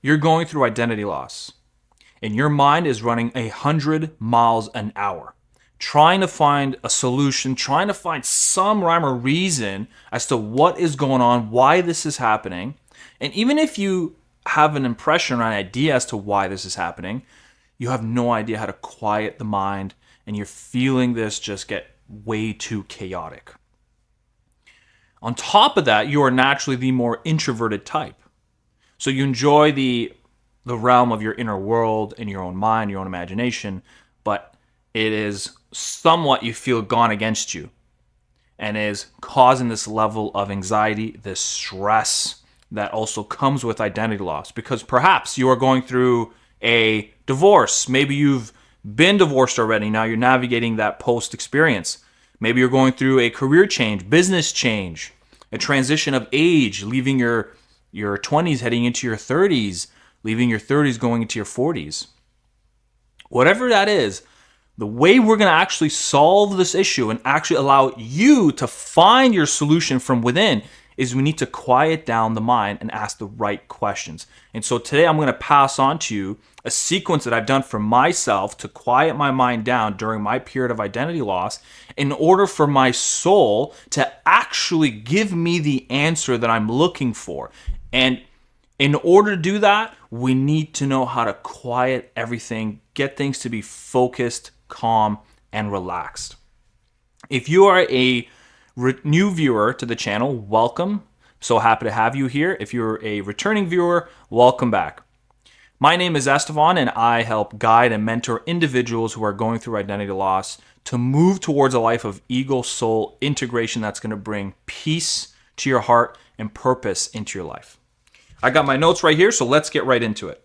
You're going through identity loss, and your mind is running 100 miles an hour, trying to find a solution, trying to find some rhyme or reason as to what is going on, why this is happening. And even if you have an impression or an idea as to why this is happening, you have no idea how to quiet the mind, and you're feeling this just get way too chaotic. On top of that, you are naturally the more introverted type. So you enjoy the realm of your inner world and your own mind, your own imagination, but it is somewhat you feel gone against you and is causing this level of anxiety, this stress that also comes with identity loss because perhaps you are going through a divorce. Maybe you've been divorced already. Now you're navigating that post experience. Maybe you're going through a career change, business change, a transition of age, leaving your 20s heading into your 30s, leaving your 30s going into your 40s. Whatever that is, the way we're going to actually solve this issue and actually allow you to find your solution from within is we need to quiet down the mind and ask the right questions. And so today I'm going to pass on to you a sequence that I've done for myself to quiet my mind down during my period of identity loss in order for my soul to actually give me the answer that I'm looking for. And in order to do that, we need to know how to quiet everything, get things to be focused, calm, and relaxed. If you are a new viewer to the channel, welcome. So happy to have you here. If you're a returning viewer, welcome back. My name is Estevan, and I help guide and mentor individuals who are going through identity loss to move towards a life of ego-soul integration that's going to bring peace to your heart and purpose into your life. I got my notes right here, so let's get right into it.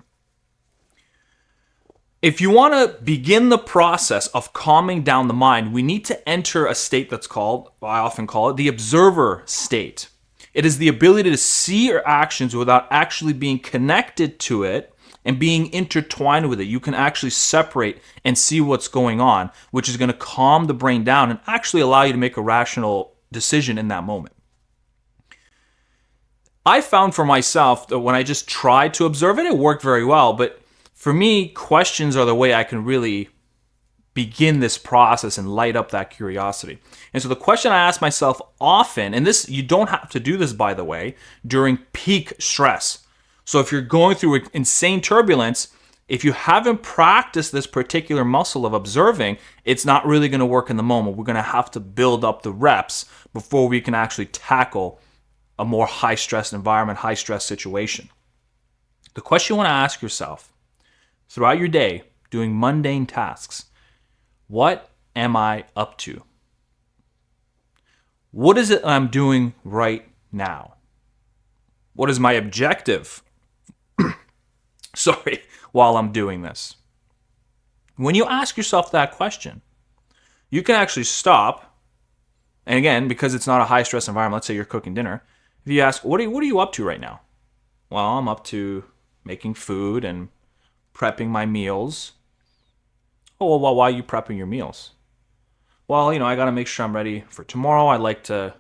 If you want to begin the process of calming down the mind, we need to enter a state that's called, I often call it, the observer state. It is the ability to see your actions without actually being connected to it and being intertwined with it. You can actually separate and see what's going on, which is going to calm the brain down and actually allow you to make a rational decision in that moment. I found for myself that when I just tried to observe it, it worked very well. But for me, questions are the way I can really begin this process and light up that curiosity. And so the question I ask myself often, and this, you don't have to do this, by the way, during peak stress. So if you're going through insane turbulence, if you haven't practiced this particular muscle of observing, it's not really going to work in the moment. We're going to have to build up the reps before we can actually tackle a more high-stress environment, high-stress situation. The question you want to ask yourself throughout your day, doing mundane tasks, what am I up to? What is it I'm doing right now? What is my objective? While I'm doing this. When you ask yourself that question, you can actually stop. And again, because it's not a high-stress environment, let's say you're cooking dinner. If you ask, what are you up to right now? Well, I'm up to making food and prepping my meals. Oh, well, why are you prepping your meals? Well, I got to make sure I'm ready for tomorrow. I like to,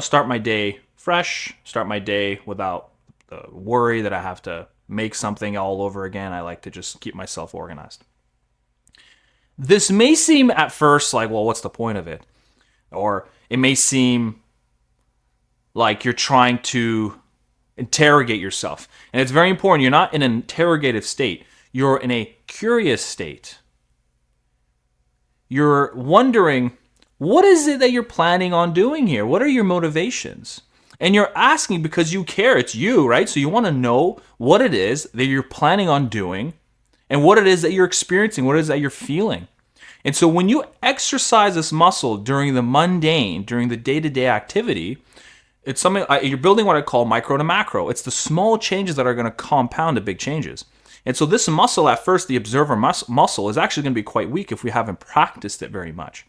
start my day fresh, start my day without the worry that I have to make something all over again. I like to just keep myself organized. This may seem at first like, well, what's the point of it? Or it may seem like you're trying to interrogate yourself. And it's very important. You're not in an interrogative state. You're in a curious state. You're wondering, what is it that you're planning on doing here? What are your motivations? And you're asking because you care. It's you, right? So you want to know what it is that you're planning on doing and what it is that you're experiencing, what it is that you're feeling. And so when you exercise this muscle during the mundane, during the day-to-day activity, it's something you're building what I call micro to macro. It's the small changes that are going to compound to big changes. And so this muscle, at first, the observer muscle, is actually going to be quite weak if we haven't practiced it very much.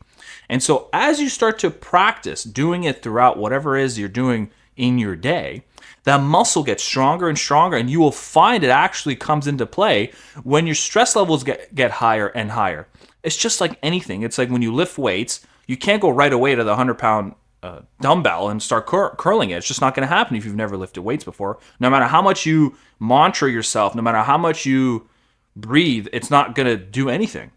And so as you start to practice doing it throughout whatever it is you're doing in your day, that muscle gets stronger and stronger, and you will find it actually comes into play when your stress levels get higher and higher. It's just like anything. It's like when you lift weights, you can't go right away to the 100-pound dumbbell and start curling it. It's just not going to happen if you've never lifted weights before. No matter how much you mantra yourself, no matter how much you breathe, it's not going to do anything.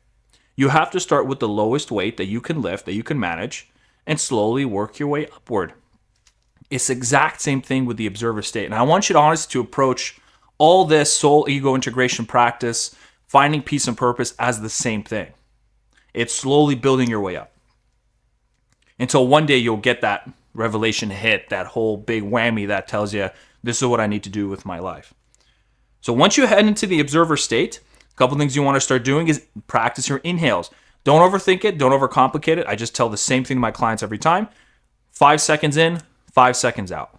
You have to start with the lowest weight that you can lift, that you can manage, and slowly work your way upward. It's the exact same thing with the observer state. And I want you to honestly to approach all this soul ego integration practice, finding peace and purpose as the same thing. It's slowly building your way up until one day you'll get that revelation hit, that whole big whammy that tells you, this is what I need to do with my life. So once you head into the observer state, a couple things you want to start doing is practice your inhales. Don't overthink it. Don't overcomplicate it. I just tell the same thing to my clients every time. 5 seconds in, 5 seconds out.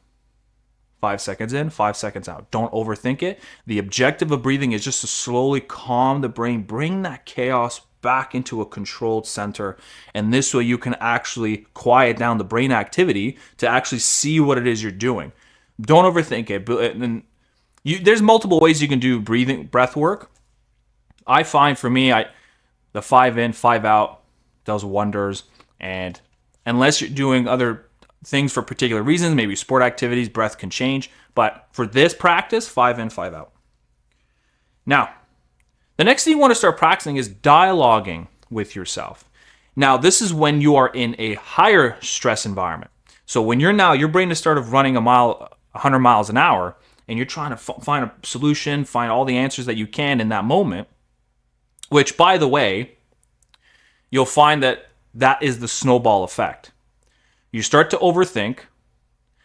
5 seconds in, 5 seconds out. Don't overthink it. The objective of breathing is just to slowly calm the brain, bring that chaos back into a controlled center. And this way you can actually quiet down the brain activity to actually see what it is you're doing. Don't overthink it. And there's multiple ways you can do breath work. I find for me, the 5 in, 5 out does wonders. And unless you're doing other things for particular reasons, maybe sport activities, breath can change. But for this practice, 5 in, 5 out. Now, the next thing you want to start practicing is dialoguing with yourself. Now, this is when you are in a higher stress environment. So when your brain is started running 100 miles an hour, and you're trying to find a solution, find all the answers that you can in that moment, which, by the way, you'll find that is the snowball effect. You start to overthink,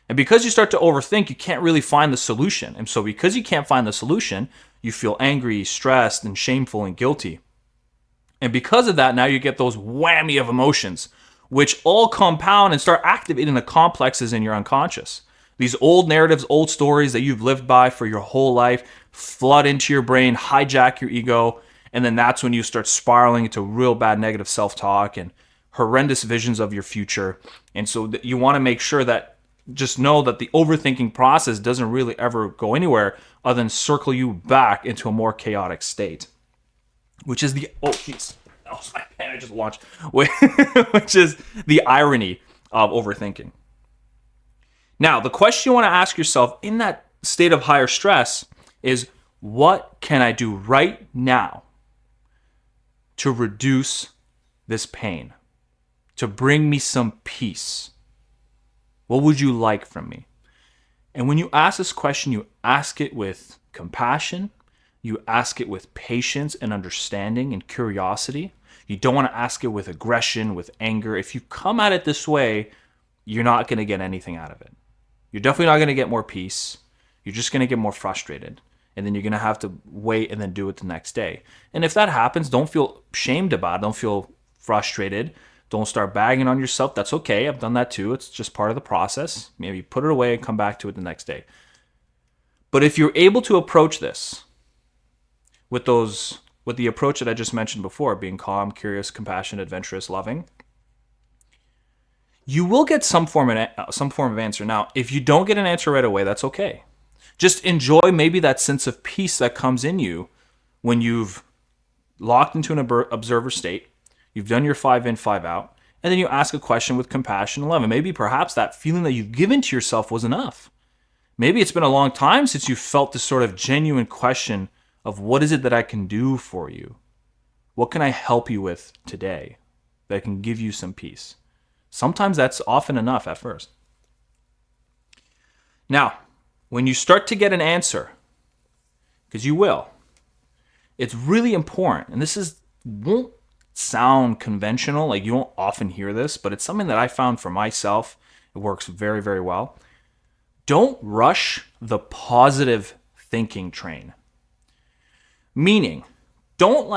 and because you start to overthink, you can't really find the solution. And so because you can't find the solution, you feel angry, stressed, and shameful and guilty. And because of that, now you get those whammy of emotions, which all compound and start activating the complexes in your unconscious. These old narratives, old stories that you've lived by for your whole life flood into your brain, hijack your ego, and then that's when you start spiraling into real bad negative self-talk and horrendous visions of your future. And so you want to make sure that, just know that the overthinking process doesn't really ever go anywhere other than circle you back into a more chaotic state, which is that was my pen I just launched, which is the irony of overthinking. Now, the question you want to ask yourself in that state of higher stress is, what can I do right now to reduce this pain, to bring me some peace? What would you like from me? And when you ask this question, you ask it with compassion, you ask it with patience and understanding and curiosity. You don't want to ask it with aggression, with anger. If you come at it this way, you're not going to get anything out of it. You're definitely not going to get more peace. You're just going to get more frustrated. And then you're going to have to wait and then do it the next day. And if that happens, don't feel shamed about it. Don't feel frustrated. Don't start bagging on yourself. That's okay. I've done that too. It's just part of the process. Maybe put it away and come back to it the next day. But if you're able to approach this with the approach that I just mentioned before, being calm, curious, compassionate, adventurous, loving, you will get some form of answer. Now, if you don't get an answer right away, that's okay. Just enjoy maybe that sense of peace that comes in you when you've locked into an observer state. You've done your 5 in, 5 out, and then you ask a question with compassion and love. And maybe perhaps that feeling that you've given to yourself was enough. Maybe it's been a long time since you felt this sort of genuine question of, what is it that I can do for you? What can I help you with today that can give you some peace? Sometimes that's often enough at first. Now, when you start to get an answer, because you will, it's really important, and this won't sound conventional, like you won't often hear this, but it's something that I found for myself. It works very, very well. Don't rush the positive thinking train. Meaning, don't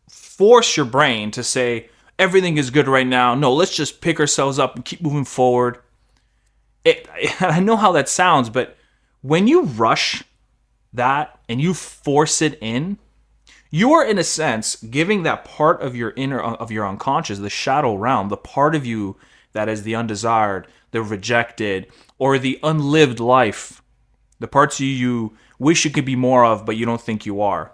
force your brain to say, everything is good right now. No, let's just pick ourselves up and keep moving forward. I know how that sounds, but when you rush that and you force it in, you are, in a sense, giving that part of your your unconscious, the shadow realm, the part of you that is the undesired, the rejected, or the unlived life, the parts of you wish you could be more of, but you don't think you are.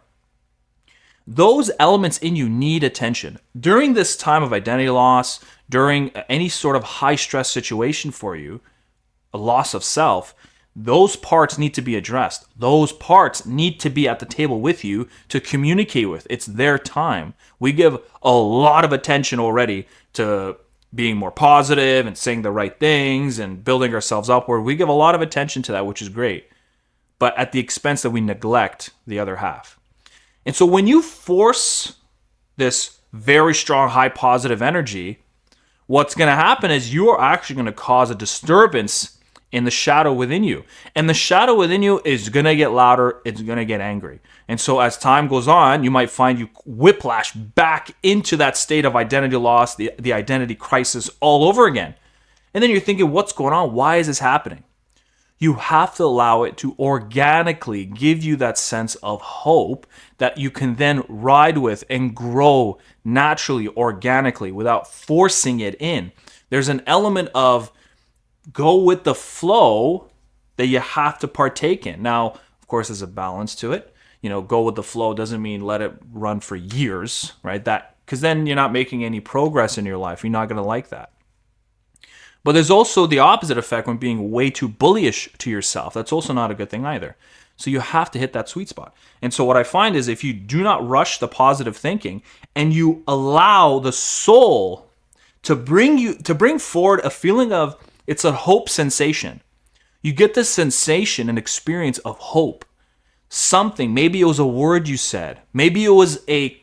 those elements in you need attention. During this time of identity loss, during any sort of high stress situation for you, a loss of self, those parts need to be addressed. Those parts need to be at the table with you to communicate with. It's their time. We give a lot of attention already to being more positive and saying the right things and building ourselves upward. We give a lot of attention to that, which is great, but at the expense that we neglect the other half. And so when you force this very strong, high positive energy, what's going to happen is you are actually going to cause a disturbance in the shadow within you. And the shadow within you is going to get louder. It's going to get angry. And so as time goes on, you might find you whiplash back into that state of identity loss, the identity crisis all over again. And then you're thinking, what's going on? Why is this happening? You have to allow it to organically give you that sense of hope that you can then ride with and grow naturally, organically, without forcing it in. There's an element of go with the flow that you have to partake in. Now, of course, there's a balance to it. Go with the flow doesn't mean let it run for years, right? Because then you're not making any progress in your life. You're not going to like that. But there's also the opposite effect when being way too bullyish to yourself. That's also not a good thing either. So you have to hit that sweet spot. And so what I find is if you do not rush the positive thinking and you allow the soul to bring forward a feeling of, it's a hope sensation. You get this sensation and experience of hope. Something, maybe it was a word you said. Maybe it was a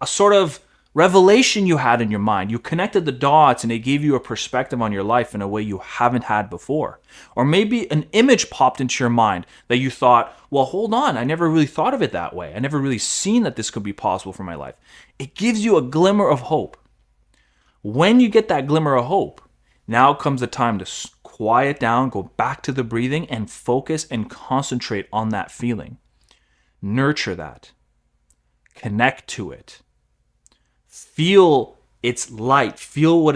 sort of revelation you had in your mind. You connected the dots and it gave you a perspective on your life in a way you haven't had before. Or maybe an image popped into your mind that you thought, well, hold on, I never really thought of it that way. I never really seen that this could be possible for my life. It gives you a glimmer of hope. When you get that glimmer of hope, now comes the time to quiet down, go back to the breathing, and focus and concentrate on that feeling. Nurture that. Connect to it. Feel its light. Feel what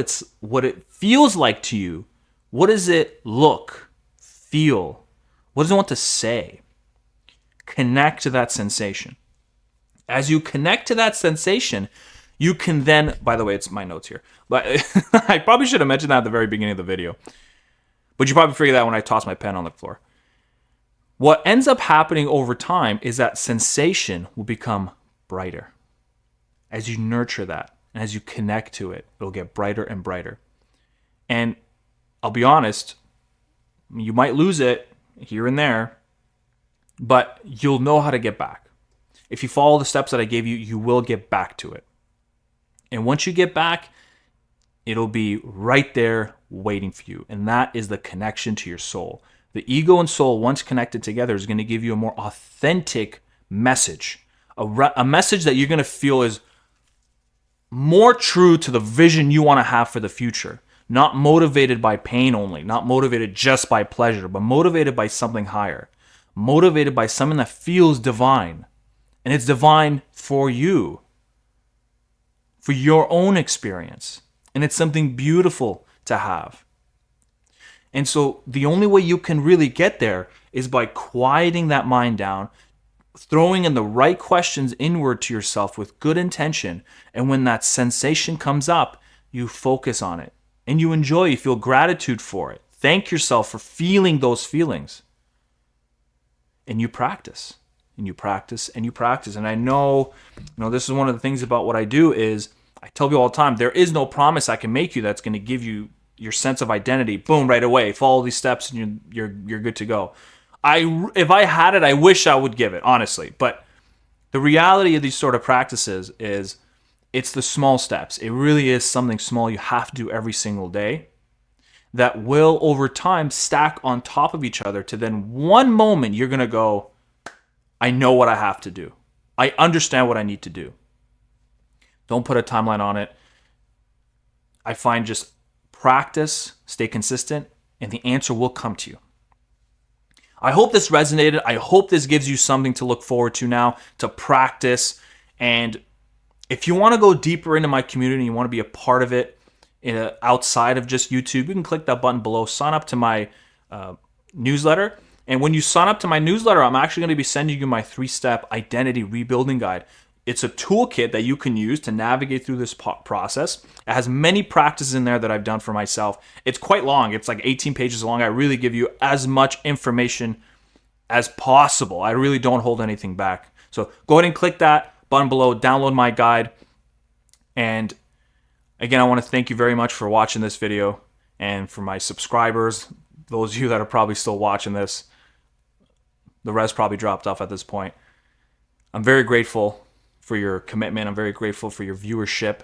it feels like to you. What does it look, feel? What does it want to say? Connect to that sensation. As you connect to that sensation, you can then, by the way, it's my notes here, but I probably should have mentioned that at the very beginning of the video. But you probably figured that when I tossed my pen on the floor. What ends up happening over time is that sensation will become brighter. As you nurture that and as you connect to it, it'll get brighter and brighter. And I'll be honest, you might lose it here and there, but you'll know how to get back. If you follow the steps that I gave you, you will get back to it. And once you get back, it'll be right there waiting for you. And that is the connection to your soul. The ego and soul, once connected together, is going to give you a more authentic message. A message that you're going to feel is more true to the vision you want to have for the future. Not motivated by pain only, not motivated just by pleasure, but motivated by something higher. Motivated by something that feels divine. And it's divine for you. For your own experience. And it's something beautiful to have. And so the only way you can really get there is by quieting that mind down, throwing in the right questions inward to yourself with good intention. And when that sensation comes up, you focus on it. And you enjoy, you feel gratitude for it. Thank yourself for feeling those feelings. And you practice. And you practice and you practice. And I know, this is one of the things about what I do is I tell people all the time, there is no promise I can make you that's going to give you your sense of identity. Boom, right away. Follow these steps and you're good to go. If I had it, I wish I would give it, honestly. But the reality of these sort of practices is it's the small steps. It really is something small you have to do every single day that will, over time, stack on top of each other to then one moment you're going to go, I know what I have to do. I understand what I need to do. Don't put a timeline on it. I find just practice, stay consistent, and the answer will come to you. I hope this resonated. I hope this gives you something to look forward to now, to practice. And if you want to go deeper into my community, you want to be a part of it outside of just YouTube, you can click that button below, sign up to my newsletter. And when you sign up to my newsletter, I'm actually going to be sending you my 3-step identity rebuilding guide. it's a toolkit that you can use to navigate through this process. It has many practices in there that I've done for myself. It's quite long. It's like 18 pages long. I really give you as much information as possible. I really don't hold anything back. So go ahead and click that button below, download my guide. And again, I want to thank you very much for watching this video. And for my subscribers, those of you that are probably still watching this, the rest probably dropped off at this point. I'm very grateful for your commitment. I'm very grateful for your viewership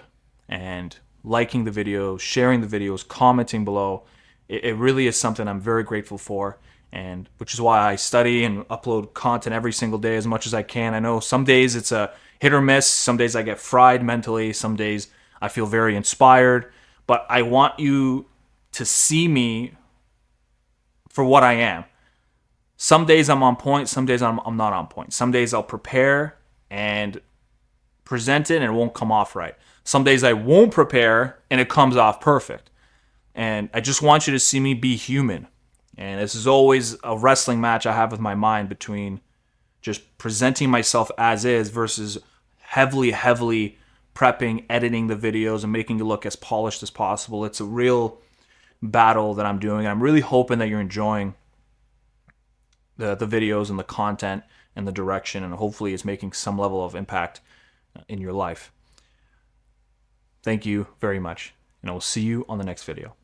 and liking the videos, sharing the videos, commenting below. It really is something I'm very grateful for, and which is why I study and upload content every single day as much as I can. I know some days it's a hit or miss. Some days I get fried mentally. Some days I feel very inspired. But I want you to see me for what I am. Some days I'm on point. Some days I'm not on point. Some days I'll prepare and present it and it won't come off right. Some days I won't prepare and it comes off perfect. And I just want you to see me be human. And this is always a wrestling match I have with my mind between just presenting myself as is versus heavily prepping, editing the videos, and making it look as polished as possible. It's a real battle that I'm doing. I'm really hoping that you're enjoying the videos and the content and the direction, and hopefully it's making some level of impact in your life. Thank you very much, and I will see you on the next video.